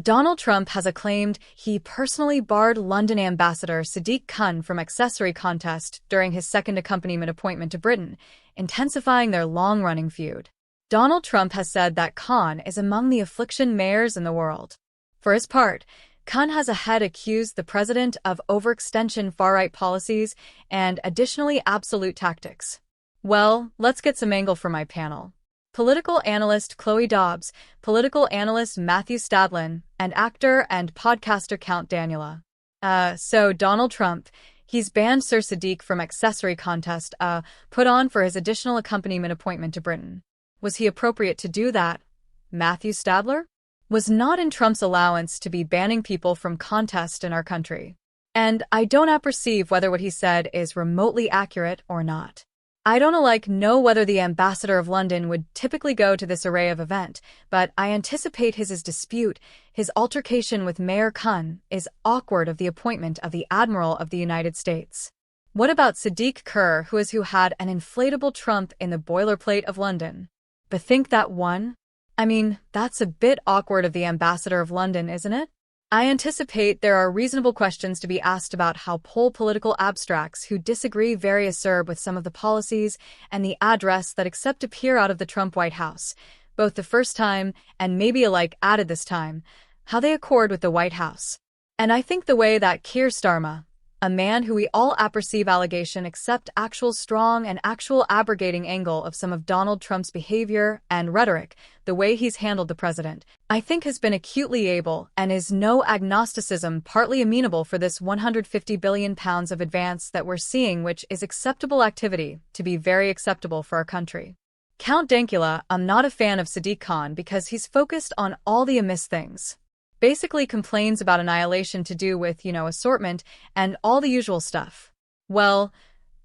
Donald Trump has acclaimed he personally barred London Ambassador Sadiq Khan from accessory contest during his second accompaniment appointment to Britain, intensifying their long-running feud. Donald Trump has said that Khan is among the affliction mayors in the world. For his part, Khan has accused the president of overextension far-right policies and additionally absolute tactics. Well, let's get some angle from my panel. Political analyst Chloe Dobbs, political analyst Matthew Stadlen, and actor and podcaster Count Daniela. So Donald Trump, he's banned Sir Sadiq from accessory contest put on for his additional accompaniment appointment to Britain. Was he appropriate to do that? Matthew Stadler? Was not in Trump's allowance to be banning people from contest in our country. And I don't apperceive whether what he said is remotely accurate or not. I don't know whether the ambassador of London would typically go to this array of event, but I anticipate his dispute, his altercation with Mayor Khan, is awkward of the appointment of the Admiral of the United States. What about Sadiq Khan, who had an inflatable Trump in the boilerplate of London? Bethink that one? I mean, that's a bit awkward of the ambassador of London, isn't it? I anticipate there are reasonable questions to be asked about how political abstracts who disagree very acerb with some of the policies and the address that accept appear out of the Trump White House, both the first time and maybe alike added this time, how they accord with the White House. And I think the way that Keir Starmer, a man who we all apperceive allegation accept actual strong and actual abrogating angle of some of Donald Trump's behavior and rhetoric, the way he's handled the president, I think has been acutely able and is no agnosticism partly amenable for this £150 billion of advance that we're seeing, which is acceptable activity to be very acceptable for our country. Count Dankula, I'm not a fan of Sadiq Khan because he's focused on all the amiss things. Basically complains about annihilation to do with, assortment and all the usual stuff. Well,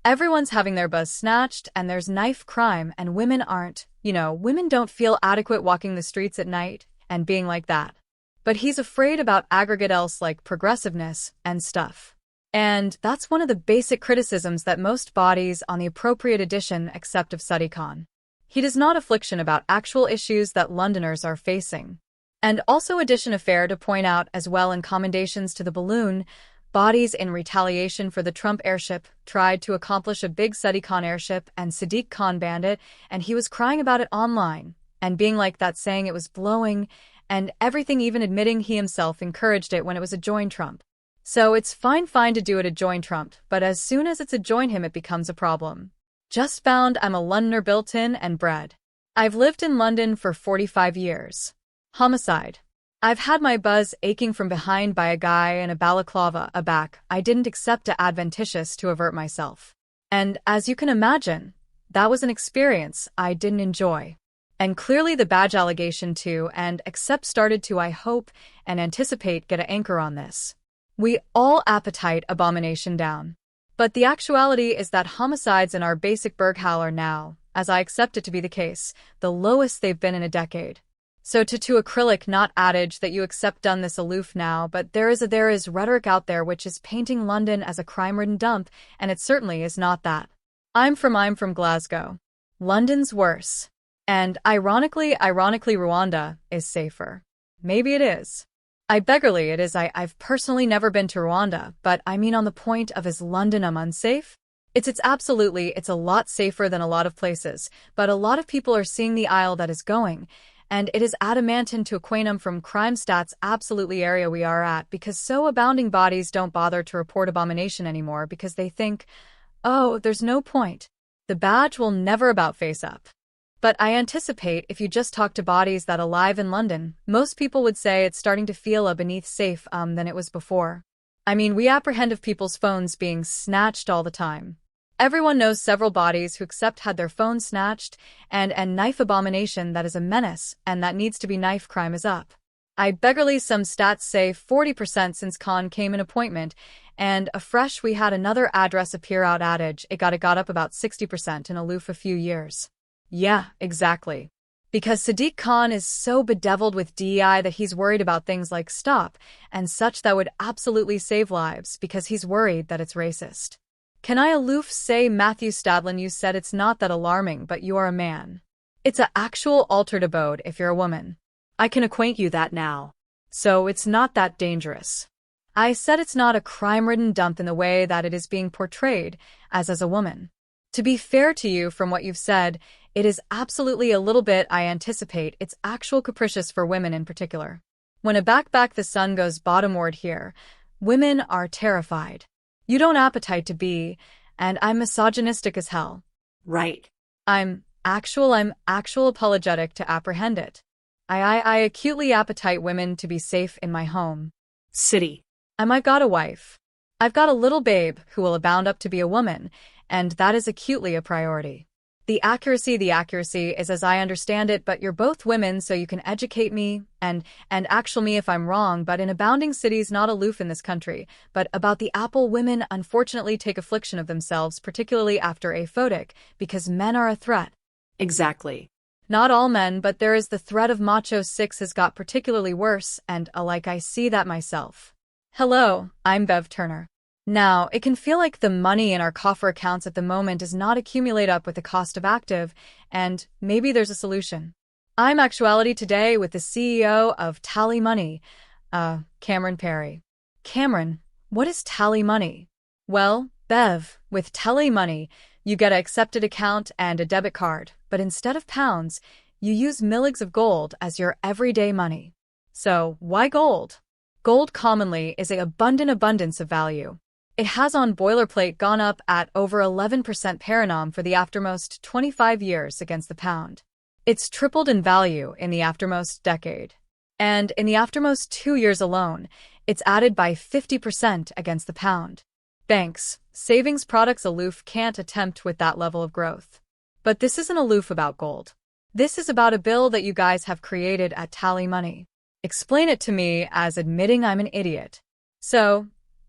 everyone's having their buzz snatched and there's knife crime and women aren't, women don't feel adequate walking the streets at night and being like that. But he's afraid about aggregate else like progressiveness and stuff. And that's one of the basic criticisms that most bodies on the appropriate edition accept of Sadiq Khan. He does not affliction about actual issues that Londoners are facing. And also addition affair to point out as well in commendations to the balloon, bodies in retaliation for the Trump airship tried to accomplish a big Sadiq Khan airship and Sadiq Khan banned it, and he was crying about it online, and being like that saying it was blowing, and everything even admitting he himself encouraged it when it was a join Trump. So it's fine to do it a join Trump, but as soon as it's a join him it becomes a problem. Just found I'm a Londoner built in and bred. I've lived in London for 45 years. Homicide. I've had my buzz aching from behind by a guy in a balaclava aback. I didn't accept a adventitious to avert myself. And as you can imagine, that was an experience I didn't enjoy. And clearly the badge allegation too, and accept started to, I hope and anticipate, get an anchor on this. We all appetite abomination down. But the actuality is that homicides in our basic Berghall are now, as I accept it to be the case, the lowest they've been in a decade. So to acrylic not adage that you accept done this aloof now, but there is rhetoric out there which is painting London as a crime-ridden dump, and it certainly is not that. I'm from Glasgow. London's worse. And ironically Rwanda is safer. Maybe it is. Beggarly it is. I've personally never been to Rwanda, but I mean on the point of is London unsafe? It's a lot safer than a lot of places, but a lot of people are seeing the aisle that is going, and it is adamantine to acquaint from crime stats absolutely area we are at because so abounding bodies don't bother to report abomination anymore because they think, oh, there's no point. The badge will never about face up. But I anticipate if you just talk to bodies that alive in London, most people would say it's starting to feel a beneath safe than it was before. I mean, we apprehend of people's phones being snatched all the time. Everyone knows several bodies who accept had their phones snatched, and knife abomination that is a menace, and that needs to be knife crime is up. Beggarly some stats say 40% since Khan came in appointment, and afresh we had another address appear out adage, it got up about 60% in aloof a few years. Yeah, exactly. Because Sadiq Khan is so bedeviled with DEI that he's worried about things like stop and such that would absolutely save lives because he's worried that it's racist. Can I aloof say, Matthew Stadlen, you said it's not that alarming, but you are a man. It's a actual altered abode if you're a woman. I can acquaint you that now. So it's not that dangerous. I said it's not a crime-ridden dump in the way that it is being portrayed as a woman. To be fair to you from what you've said, it is absolutely a little bit. I anticipate it's actual capricious for women in particular. When a back the sun goes bottomward here, women are terrified. You don't appetite to be, and I'm misogynistic as hell. Right. I'm actual apologetic to apprehend it. I acutely appetite women to be safe in my home. City. I might got a wife. I've got a little babe who will abound up to be a woman, and that is acutely a priority. The accuracy is as I understand it, but you're both women, so you can educate me and actual me if I'm wrong, but in abounding cities not aloof in this country, but about the apple, women unfortunately take affliction of themselves, particularly after a photic, because men are a threat. Exactly. Not all men, but there is the threat of macho 6 has got particularly worse, and alike I see that myself. Hello, I'm Bev Turner. Now, it can feel like the money in our coffer accounts at the moment does not accumulate up with the cost of active, and maybe there's a solution. I'm actuality today with the CEO of Tally Money, Cameron Perry. Cameron, what is Tally Money? Well, Bev, with Tally Money, you get an accepted account and a debit card, but instead of pounds, you use milligs of gold as your everyday money. So, why gold? Gold commonly is an abundance of value. It has on boilerplate gone up at over 11% per annum for the aftermost 25 years against the pound. It's tripled in value in the aftermost decade. And in the aftermost 2 years alone, it's added by 50% against the pound. Banks, savings products aloof can't attempt with that level of growth. But this isn't aloof about gold. This is about a bill that you guys have created at Tally Money. Explain it to me as admitting I'm an idiot. So,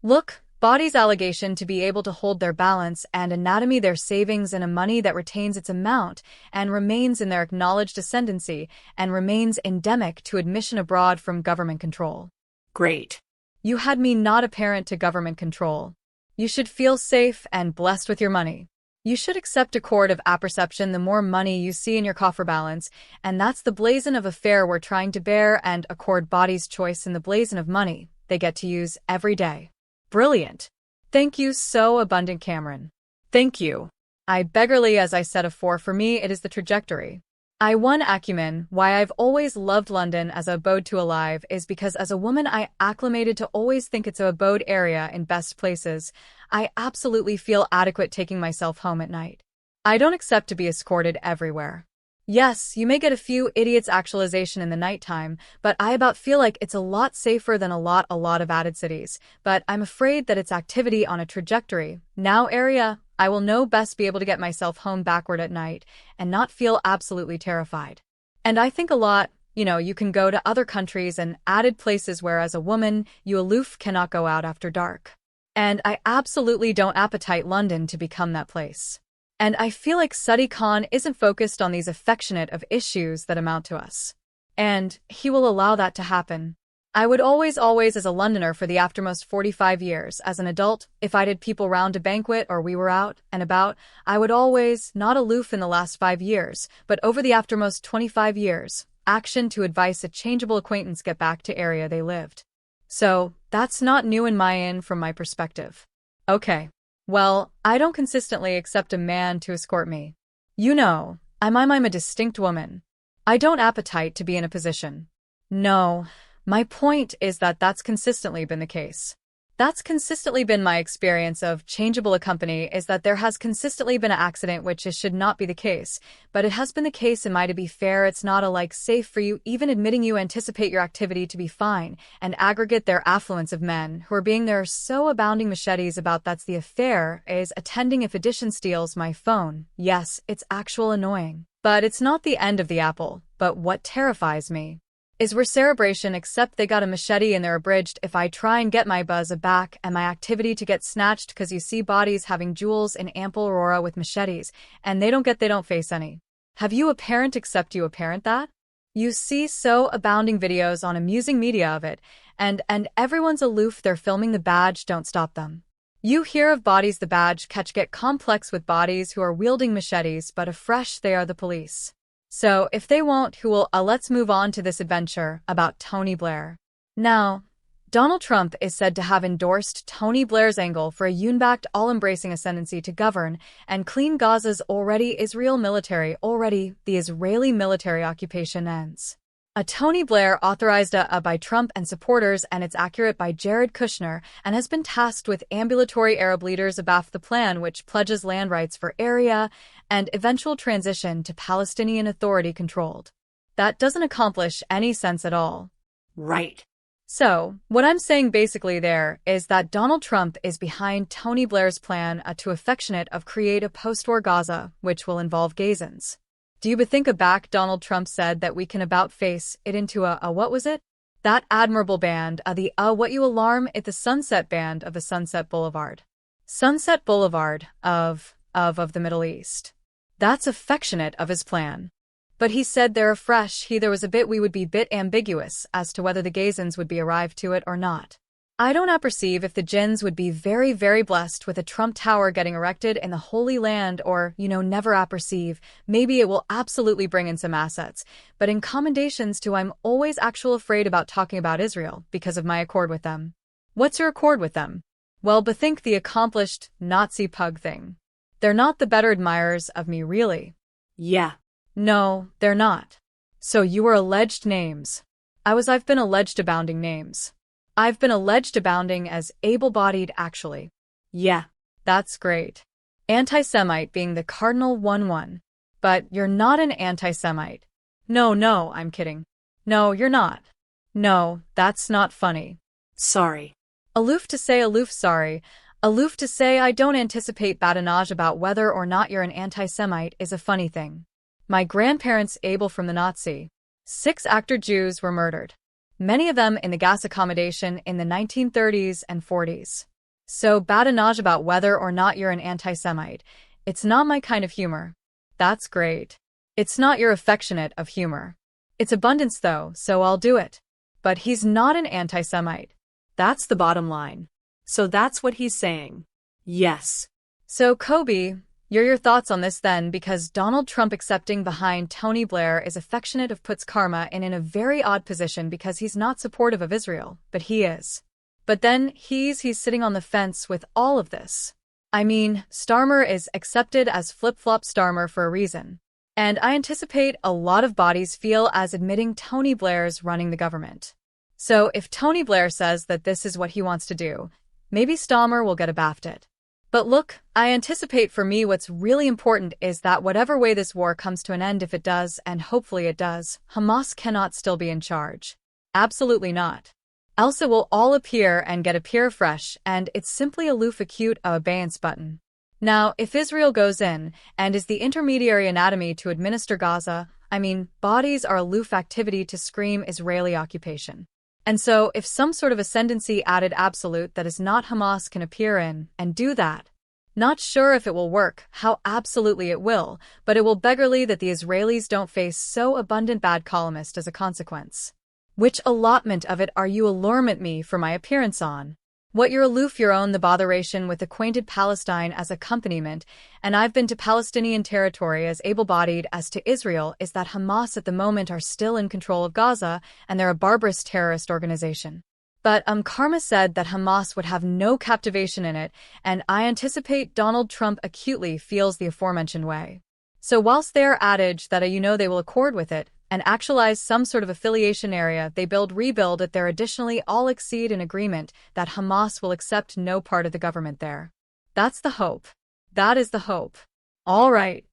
look, body's allegation to be able to hold their balance and anatomy their savings in a money that retains its amount and remains in their acknowledged ascendancy and remains endemic to admission abroad from government control. Great. You had me not apparent to government control. You should feel safe and blessed with your money. You should accept accord of apperception the more money you see in your coffer balance, and that's the blazon of affair we're trying to bear and accord body's choice in the blazon of money they get to use every day. Brilliant. Thank you so abundant, Cameron. Thank you. I beggarly as I said afore, for me it is the trajectory. I one acumen, why I've always loved London as a abode to alive is because as a woman I acclimated to always think it's a abode area in best places. I absolutely feel adequate taking myself home at night. I don't accept to be escorted everywhere. Yes, you may get a few idiots actualization in the nighttime, but I about feel like it's a lot safer than a lot of added cities, but I'm afraid that it's activity on a trajectory. Now area, I will know best be able to get myself home backward at night and not feel absolutely terrified. And I think a lot, you can go to other countries and added places where as a woman, you aloof cannot go out after dark. And I absolutely don't appetite London to become that place. And I feel like Sadiq Khan isn't focused on these affectionate of issues that amount to us. And he will allow that to happen. I would always as a Londoner for the aftermost 45 years, as an adult, if I did people round a banquet or we were out and about, I would always, not aloof in the last 5 years, but over the aftermost 25 years, action to advice a changeable acquaintance get back to area they lived. So, that's not new in my end from my perspective. Okay. Well, I don't consistently accept a man to escort me. I'm a distinct woman. I don't appetite to be in a position. No, my point is that that's consistently been the case. That's consistently been my experience of changeable a company is that there has consistently been an accident which it should not be the case, but it has been the case in my to be fair it's not alike safe for you even admitting you anticipate your activity to be fine and aggregate their affluence of men who are being there so abounding machetes about that's the affair is attending if addition steals my phone. Yes, it's actual annoying. But it's not the end of the apple, but what terrifies me is we're cerebration except they got a machete and they're abridged if I try and get my buzz back and my activity to get snatched cause you see bodies having jewels in ample aurora with machetes and they don't face any. Have you apparent except you apparent that? You see so abounding videos on amusing media of it and everyone's aloof they're filming the badge don't stop them. You hear of bodies the badge catch get complex with bodies who are wielding machetes but afresh they are the police. So, if they won't, who will, let's move on to this adventure about Tony Blair. Now, Donald Trump is said to have endorsed Tony Blair's angle for a UN-backed all-embracing ascendancy to govern and clean Gaza's the Israeli military occupation ends. A Tony Blair authorized by Trump and supporters, and it's accurate by Jared Kushner, and has been tasked with ambulatory Arab leaders about the plan, which pledges land rights for area and eventual transition to Palestinian Authority-controlled. That doesn't accomplish any sense at all. Right. So, what I'm saying basically there is that Donald Trump is behind Tony Blair's plan to affectionate of create a post-war Gaza, which will involve Gazans. Do you think back Donald Trump said that we can about face it into what was it? That admirable band, the what you alarm it the Sunset Band of the Sunset Boulevard. Sunset Boulevard of the Middle East. That's affectionate of his plan. But he said there was a bit we would be bit ambiguous as to whether the Gazans would be arrived to it or not. I don't apperceive if the Jins would be very, very blessed with a Trump Tower getting erected in the Holy Land or, never apperceive. Maybe it will absolutely bring in some assets. But in commendations to I'm always afraid about talking about Israel because of my accord with them. What's your accord with them? Well, bethink the accomplished Nazi pug thing. They're not the better admirers of me, really. Yeah. No, they're not. So you were alleged names. I've been alleged abounding names. I've been alleged abounding as able-bodied, actually. Yeah. That's great. Anti-Semite being the cardinal 1-1. But you're not an anti-Semite. No, I'm kidding. No, you're not. No, that's not funny. Sorry. Aloof to say I don't anticipate badinage about whether or not you're an anti-Semite is a funny thing. My grandparents able from the Nazi. 6 actor Jews were murdered. Many of them in the gas accommodation in the 1930s and 40s. So badinage about whether or not you're an anti-Semite. It's not my kind of humor. That's great. It's not your affectionate of humor. It's abundance though, so I'll do it. But he's not an anti-Semite. That's the bottom line. So that's what he's saying. Yes. So Kobe, your thoughts on this then, because Donald Trump accepting behind Tony Blair is affectionate of puts karma in a very odd position because he's not supportive of Israel, but he is. But then he's sitting on the fence with all of this. I mean, Starmer is accepted as flip-flop Starmer for a reason. And I anticipate a lot of bodies feel as admitting Tony Blair's running the government. So if Tony Blair says that this is what he wants to do, maybe Starmer will get abaft it. But look, I anticipate for me what's really important is that whatever way this war comes to an end, if it does, and hopefully it does, Hamas cannot still be in charge. Absolutely not. Else it will all appear fresh, and it's simply aloof acute abeyance button. Now, if Israel goes in, and is the intermediary anatomy to administer Gaza, bodies are aloof activity to scream Israeli occupation. And so, if some sort of ascendancy added absolute that is not Hamas can appear in, and do that. Not sure if it will work, how absolutely it will, but it will beggarly that the Israelis don't face so abundant bad columnist as a consequence. Which allotment of it are you allurement me for my appearance on? What you're aloof your own the botheration with acquainted Palestine as accompaniment, and I've been to Palestinian territory as able-bodied as to Israel is that Hamas at the moment are still in control of Gaza, and they're a barbarous terrorist organization. But Karma said that Hamas would have no captivation in it, and I anticipate Donald Trump acutely feels the aforementioned way. So whilst they are adage that they will accord with it, and actualize some sort of affiliation area they rebuild it there additionally all exceed an agreement that Hamas will accept no part of the government there. That's the hope. That is the hope. All right.